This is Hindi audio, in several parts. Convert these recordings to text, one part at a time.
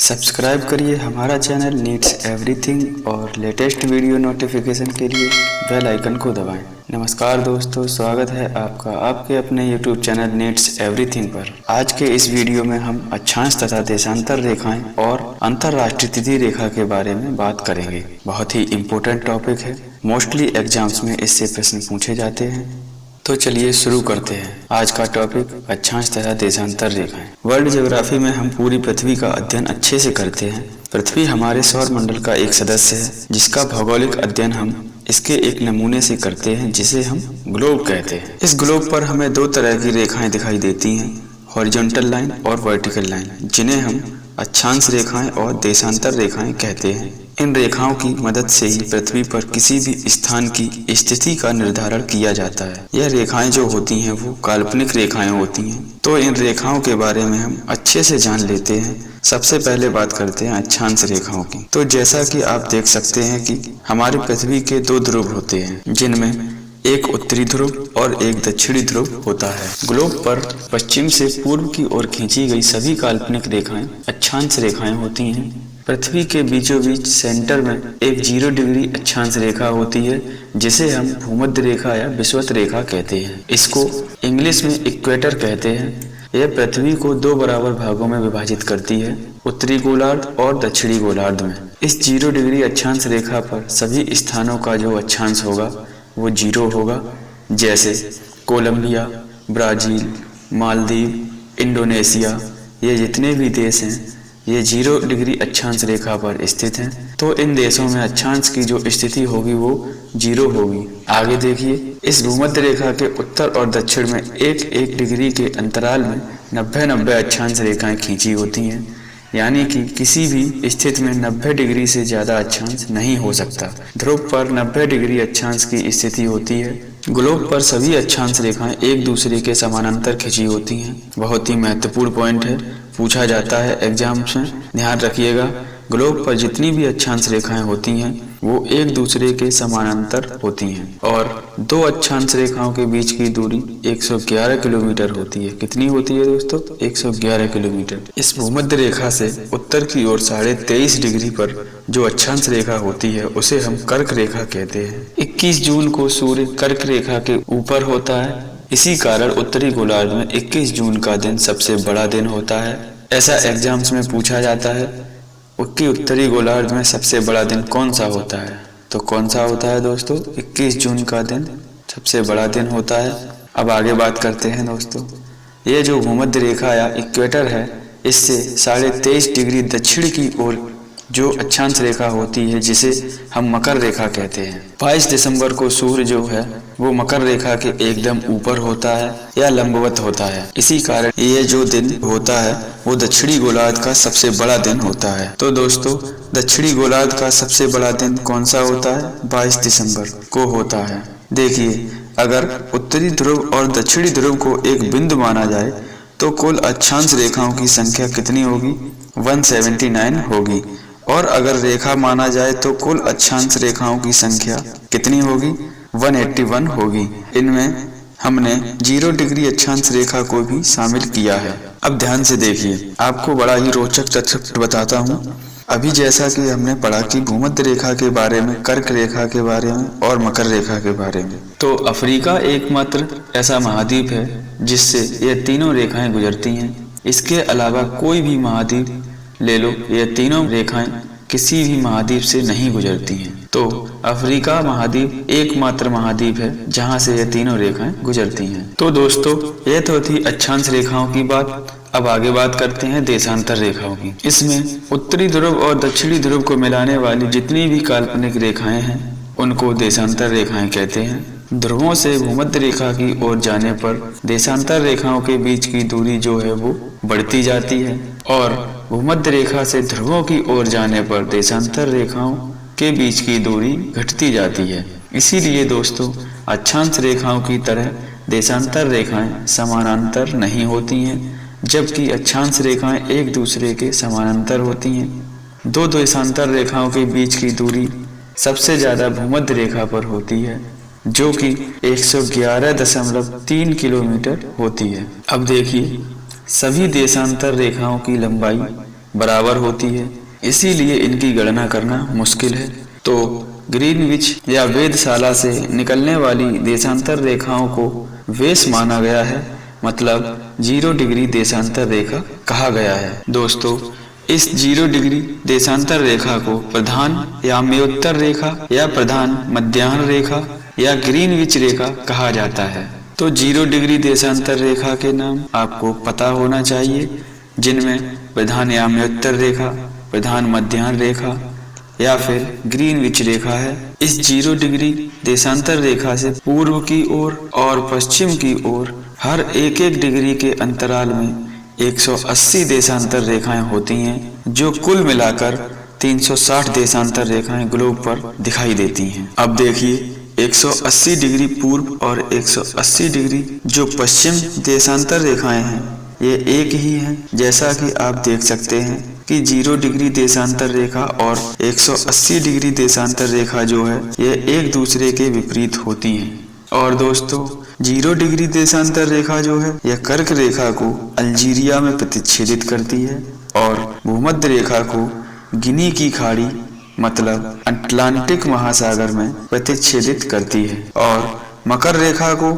सब्सक्राइब करिए हमारा चैनल नीड्स एवरीथिंग और लेटेस्ट वीडियो नोटिफिकेशन के लिए बेल आइकन को दबाएं। नमस्कार दोस्तों, स्वागत है आपका आपके अपने YouTube चैनल नीड्स एवरीथिंग पर। आज के इस वीडियो में हम अक्षांश तथा देशांतर रेखाएं और अंतरराष्ट्रीय तिथि रेखा के बारे में बात करेंगे। बहुत ही इम्पोर्टेंट टॉपिक है, मोस्टली एग्जाम्स में इससे प्रश्न पूछे जाते हैं। तो चलिए शुरू करते हैं। आज का टॉपिक अक्षांश तथा देशांतर रेखाएं। वर्ल्ड ज्योग्राफी में हम पूरी पृथ्वी का अध्ययन अच्छे से करते हैं। पृथ्वी हमारे सौर मंडल का एक सदस्य है, जिसका भौगोलिक अध्ययन हम इसके एक नमूने से करते हैं, जिसे हम ग्लोब कहते हैं। इस ग्लोब पर हमें दो तरह की रेखाएं दिखाई देती हैं, हॉरिजॉन्टल लाइन और वर्टिकल लाइन, जिन्हें हम अक्षांश रेखाएं और देशांतर रेखाएं कहते हैं। इन रेखाओं की मदद से ही पृथ्वी पर किसी भी स्थान की स्थिति का निर्धारण किया जाता है। यह रेखाएं जो होती हैं वो काल्पनिक रेखाएं होती हैं। तो इन रेखाओं के बारे में हम अच्छे से जान लेते हैं। सबसे पहले बात करते हैं अक्षांश रेखाओं की। तो जैसा कि आप देख सकते हैं कि हमारी पृथ्वी के दो ध्रुव होते हैं, जिनमें एक उत्तरी ध्रुव और एक दक्षिणी ध्रुव होता है। ग्लोब पर पश्चिम से पूर्व की ओर खींची गई सभी काल्पनिक रेखाएं अक्षांश रेखाएं होती हैं। पृथ्वी के बीचों बीच सेंटर में एक 0 डिग्री अक्षांश रेखा होती है, जिसे हम भूमध्य रेखा या विषुवत रेखा कहते हैं। इसको इंग्लिश में इक्वेटर कहते हैं। यह पृथ्वी को दो बराबर भागों में विभाजित करती है, उत्तरी गोलार्ध और दक्षिणी गोलार्ध में। इस 0 डिग्री अक्षांश रेखा पर सभी स्थानों का जो अक्षांश होगा वो 0 होगा, जैसे कोलंबिया, ब्राजील, मालदीव, इंडोनेशिया, ये जितने भी देश हैं ये 0 डिग्री अक्षांश रेखा पर स्थित हैं। तो इन देशों में अक्षांश की जो स्थिति होगी वो 0 होगी। आगे देखिए, इस भूमध्य रेखा के उत्तर और दक्षिण में 1-1 डिग्री के अंतराल में 90-90 अक्षांश रेखाएं खींची होती हैं, यानी कि किसी भी स्थिति में 90 डिग्री से ज्यादा अक्षांश नहीं हो सकता। ध्रुव पर 90 डिग्री अक्षांश की स्थिति होती है। ग्लोब पर सभी अक्षांश रेखाएं एक दूसरे के समानांतर खिंची होती हैं। बहुत ही महत्वपूर्ण पॉइंट है, पूछा जाता है एग्जाम्स में, ध्यान रखिएगा। ग्लोब पर जितनी भी अक्षांश रेखाएं होती हैं वो एक दूसरे के समानांतर होती हैं और दो अक्षांश रेखाओं के बीच की दूरी 111 किलोमीटर होती है। कितनी होती है दोस्तों? 111 किलोमीटर। इस भूमध्य रेखा से उत्तर की ओर 23.5 डिग्री पर जो अक्षांश रेखा होती है उसे हम कर्क रेखा कहते हैं। 21 जून को सूर्य कर्क रेखा के ऊपर होता है। इसी कारण उत्तरी गोलार्ध में 21 जून का दिन सबसे बड़ा दिन होता है। ऐसा एग्जाम्स में पूछा जाता है कि उत्तरी गोलार्ध में सबसे बड़ा दिन कौन सा होता है? तो कौन सा होता है दोस्तों? 21 जून का दिन सबसे बड़ा दिन होता है। अब आगे बात करते हैं दोस्तों, ये जो भूमध्य रेखा या इक्वेटर है, इससे 23.5 डिग्री दक्षिण की ओर जो अक्षांश रेखा होती है, जिसे हम मकर रेखा कहते हैं। 22 दिसंबर को सूर्य जो है वो मकर रेखा के एकदम ऊपर होता है या लंबवत होता है। इसी कारण ये जो दिन होता है वो दक्षिणी गोलार्ध का सबसे बड़ा दिन होता है। तो दोस्तों, दक्षिणी गोलार्ध का सबसे बड़ा दिन कौन सा होता है? 22 दिसंबर को होता है। देखिए, अगर उत्तरी ध्रुव और दक्षिणी ध्रुव को एक बिंदु माना जाए तो कुल अक्षांश रेखाओं की संख्या कितनी होगी? 179 होगी। और अगर रेखा माना जाए तो कुल अक्षांश रेखाओं की संख्या कितनी होगी? 181 होगी। इनमें हमने 0 डिग्री अक्षांश रेखा को भी शामिल किया है। अब ध्यान से देखिए, आपको बड़ा ही रोचक तथ्य बताता हूँ। अभी जैसा कि हमने पढ़ा कि भूमध्य रेखा के बारे में, कर्क रेखा के बारे में और मकर रेखा के बारे में, तो अफ्रीका एकमात्र ऐसा महाद्वीप है जिससे ये तीनों रेखाएं गुजरती हैं। इसके अलावा कोई भी महाद्वीप ले लो, ये तीनों रेखाएं किसी भी महाद्वीप से नहीं गुजरती हैं। तो अफ्रीका महाद्वीप एकमात्र महाद्वीप है जहां से ये तीनों रेखाएं गुजरती हैं। तो दोस्तों, ये तो थी अक्षांश रेखाओं की बात। अब आगे बात करते हैं देशांतर रेखाओं की। इसमें उत्तरी ध्रुव और दक्षिणी ध्रुव को मिलाने वाली जितनी भी काल्पनिक रेखाएं हैं उनको देशांतर रेखाएं कहते हैं। ध्रुवों से भूमध्य रेखा की ओर जाने पर देशांतर रेखाओं के बीच की दूरी जो है वो बढ़ती जाती है और भूमध्य रेखा से ध्रुवों की ओर जाने पर देशांतर रेखाओं के बीच की दूरी घटती जाती है। इसीलिए दोस्तों, अक्षांश रेखाओं की तरह देशांतर रेखाएं समानांतर नहीं होती हैं, जबकि अक्षांश रेखाएं एक दूसरे के समानांतर होती हैं। दो देशांतर रेखाओं के बीच की दूरी सबसे ज्यादा भूमध्य रेखा पर होती है, जो कि 111.3 किलोमीटर होती है। अब देखिए, सभी देशांतर रेखाओं की लंबाई बराबर होती है, इसीलिए इनकी गणना करना मुश्किल है। तो ग्रीनविच या वेधशाला से निकलने वाली देशांतर रेखाओं को वेस माना गया है, मतलब 0 डिग्री देशांतर रेखा कहा गया है। दोस्तों, इस 0 डिग्री देशांतर रेखा को प्रधान या मध्योत्तर रेखा या प्रधान मध्याह्न रेखा या ग्रीनविच रेखा कहा जाता है। तो 0 डिग्री देशांतर रेखा के नाम आपको पता होना चाहिए, जिनमें प्रधान या मध्योत्तर रेखा, प्रधान मध्याह्न रेखा या फिर ग्रीनविच रेखा है। इस 0 डिग्री देशांतर रेखा से पूर्व की ओर और पश्चिम की ओर हर 1-1 डिग्री के अंतराल में 180 देशांतर रेखाएं होती हैं, जो कुल मिलाकर 360 देशांतर रेखाएं ग्लोब पर दिखाई देती हैं। अब देखिए, 180 डिग्री पूर्व और 180 डिग्री जो पश्चिम देशांतर रेखाएं हैं, ये एक ही हैं। जैसा कि आप देख सकते हैं कि 0 डिग्री देशांतर रेखा और 180 डिग्री देशांतर रेखा जो है, ये एक दूसरे के विपरीत होती हैं। और दोस्तों, 0 डिग्री देशांतर रेखा जो है, यह कर्क रेखा को अल्जीरिया में प्रतिच्छेदित करती है और भूमध्य रेखा को गिनी की खाड़ी मतलब अटलांटिक महासागर में प्रतिच्छेदित करती है और मकर रेखा को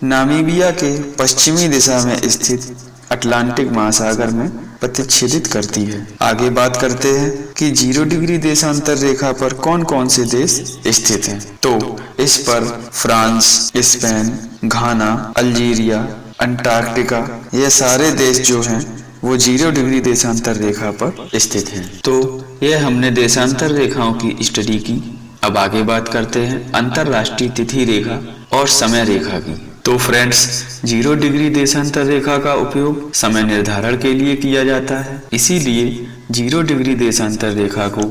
नामीबिया के पश्चिमी दिशा में स्थित अटलांटिक महासागर में प्रतिच्छेदित करती है। आगे बात करते हैं कि 0 डिग्री देशांतर रेखा पर कौन कौन से देश स्थित हैं। तो इस पर फ्रांस, स्पेन, घाना, अल्जीरिया, अंटार्कटिका, ये सारे देश जो हैं वो 0 डिग्री देशांतर रेखा पर स्थित हैं। तो यह हमने देशांतर रेखाओं की स्टडी की। अब आगे बात करते हैं अंतरराष्ट्रीय तिथि रेखा और समय रेखा की। तो फ्रेंड्स, 0 डिग्री देशांतर रेखा का उपयोग समय निर्धारण के लिए किया जाता है, इसीलिए 0 डिग्री देशांतर रेखा को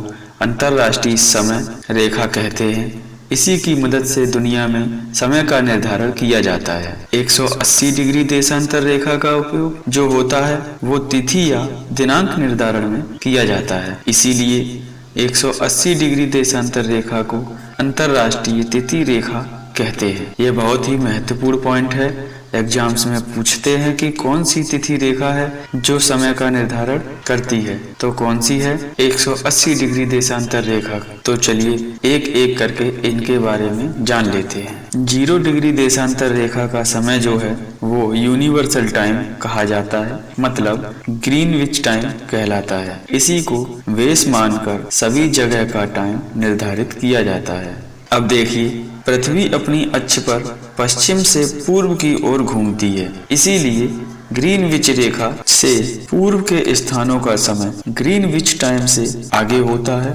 अंतरराष्ट्रीय समय रेखा कहते हैं। इसी की मदद से दुनिया में समय का निर्धारण किया जाता है। 180 डिग्री देशांतर रेखा का उपयोग जो होता है वो तिथि या दिनांक निर्धारण में किया जाता है, इसीलिए 180 डिग्री देशांतर रेखा को अंतरराष्ट्रीय तिथि रेखा कहते हैं। ये बहुत ही महत्वपूर्ण पॉइंट है। एग्जाम्स में पूछते हैं कि कौन सी तिथि रेखा है जो समय का निर्धारण करती है, तो कौन सी है? 180 डिग्री देशांतर रेखा। तो चलिए एक एक करके इनके बारे में जान लेते हैं। 0 डिग्री देशांतर रेखा का समय जो है वो यूनिवर्सल टाइम कहा जाता है, मतलब ग्रीनविच टाइम कहलाता है। इसी को वेस मानकर सभी जगह का टाइम निर्धारित किया जाता है। अब देखिए, पृथ्वी अपनी अक्ष पर पश्चिम से पूर्व की ओर घूमती है, इसीलिए ग्रीनविच रेखा से पूर्व के स्थानों का समय ग्रीनविच टाइम से आगे होता है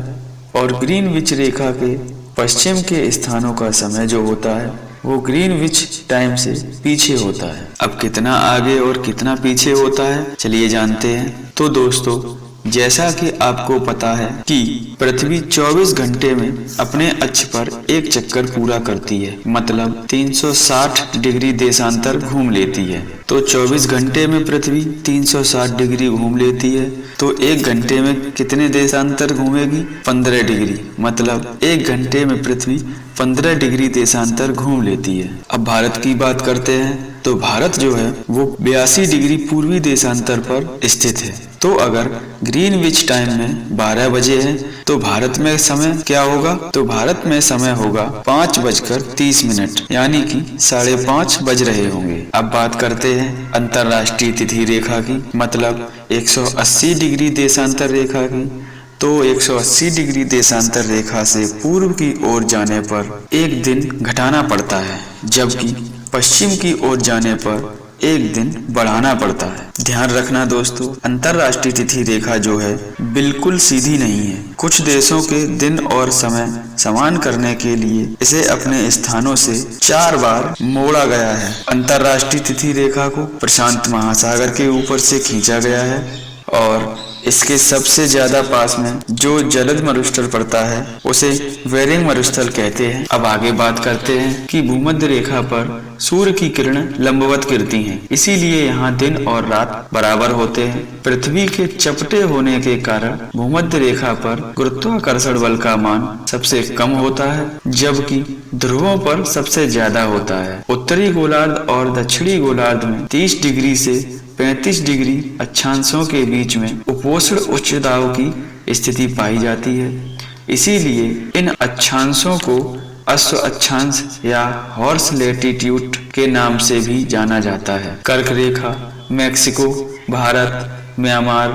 और ग्रीनविच रेखा के पश्चिम के स्थानों का समय जो होता है वो ग्रीनविच टाइम से पीछे होता है। अब कितना आगे और कितना पीछे होता है, चलिए जानते हैं। तो दोस्तों, जैसा कि आपको पता है कि पृथ्वी 24 घंटे में अपने अक्ष पर एक चक्कर पूरा करती है, मतलब 360 डिग्री देशांतर घूम लेती है। तो 24 घंटे में पृथ्वी 360 डिग्री घूम लेती है, तो 1 घंटे में कितने देशांतर घूमेगी? 15 डिग्री, मतलब 1 घंटे में पृथ्वी 15 डिग्री देशांतर घूम लेती है। अब भारत की बात करते हैं, तो भारत जो है वो 82 डिग्री पूर्वी देशांतर पर स्थित है। तो अगर ग्रीनविच टाइम में 12 बजे है तो भारत में समय क्या होगा? तो भारत में समय होगा 5:30, यानी कि 5:30 बज रहे होंगे। अब बात करते हैं अंतरराष्ट्रीय तिथि रेखा की, मतलब 180 डिग्री देशांतर रेखा की। तो 180 डिग्री देशांतर रेखा से पूर्व की ओर जाने पर एक दिन घटाना पड़ता है, जबकि पश्चिम की ओर जाने पर एक दिन बढ़ाना पड़ता है। ध्यान रखना दोस्तों, अंतरराष्ट्रीय तिथि रेखा जो है बिल्कुल सीधी नहीं है। कुछ देशों के दिन और समय समान करने के लिए इसे अपने स्थानों से 4 बार मोड़ा गया है। अंतरराष्ट्रीय तिथि रेखा को प्रशांत महासागर के ऊपर से खींचा गया है और इसके सबसे ज्यादा पास में जो जलद मरुस्थल पड़ता है उसे बेरिंग मरुस्थल कहते हैं। अब आगे बात करते हैं कि भूमध्य रेखा पर सूर्य की किरणें लंबवत गिरती हैं, इसीलिए यहाँ दिन और रात बराबर होते हैं। पृथ्वी के चपटे होने के कारण भूमध्य रेखा पर गुरुत्वाकर्षण बल का मान सबसे कम होता है, जबकि ध्रुवों पर सबसे ज्यादा होता है। उत्तरी गोलार्ध और दक्षिणी गोलार्ध में 30 डिग्री से 35 डिग्री अक्षांशों के बीच में उपोष्ण उच्च दाब की स्थिति पाई जाती है। इसीलिए इन अक्षांशों को अश्व अक्षांश या हॉर्स लैटिट्यूड के नाम से भी जाना जाता है। कर्क रेखा मैक्सिको, भारत, म्यांमार,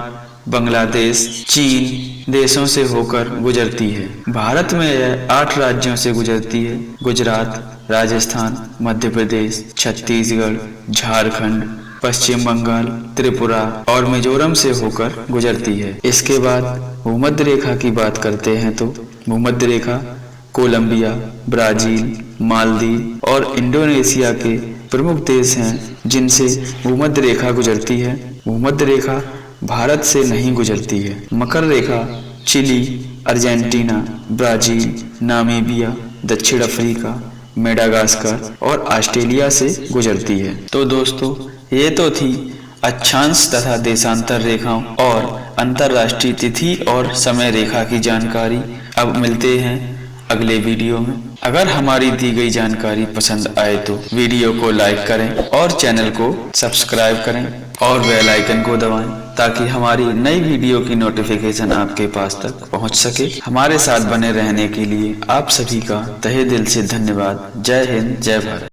बांग्लादेश, चीन देशों से होकर गुजरती है। भारत में यह 8 राज्यों से गुजरती है। गुजरात, राजस्थान, मध्य प्रदेश, छत्तीसगढ़, झारखंड, पश्चिम बंगाल, त्रिपुरा और मिजोरम से होकर गुजरती है। इसके बाद भूमध्य रेखा की बात करते हैं तो भूमध्य रेखा कोलंबिया, ब्राजील, मालदीव और इंडोनेशिया के प्रमुख देश हैं जिनसे भूमध्य रेखा गुजरती है। भूमध्य रेखा भारत से नहीं गुजरती है। मकर रेखा चिली, अर्जेंटीना, ब्राजील, नामीबिया, दक्षिण अफ्रीका, मेडागास्कर और ऑस्ट्रेलिया से गुजरती है। तो दोस्तों ये तो थी अक्षांश तथा देशांतर रेखाओं और अंतरराष्ट्रीय तिथि और समय रेखा की जानकारी। अब मिलते हैं अगले वीडियो में। अगर हमारी दी गई जानकारी पसंद आए तो वीडियो को लाइक करें और चैनल को सब्सक्राइब करें और बेल आइकन को दबाएं ताकि हमारी नई वीडियो की नोटिफिकेशन आपके पास तक पहुंच सके। हमारे साथ बने रहने के लिए आप सभी का तहे दिल से धन्यवाद। जय हिंद, जय भारत।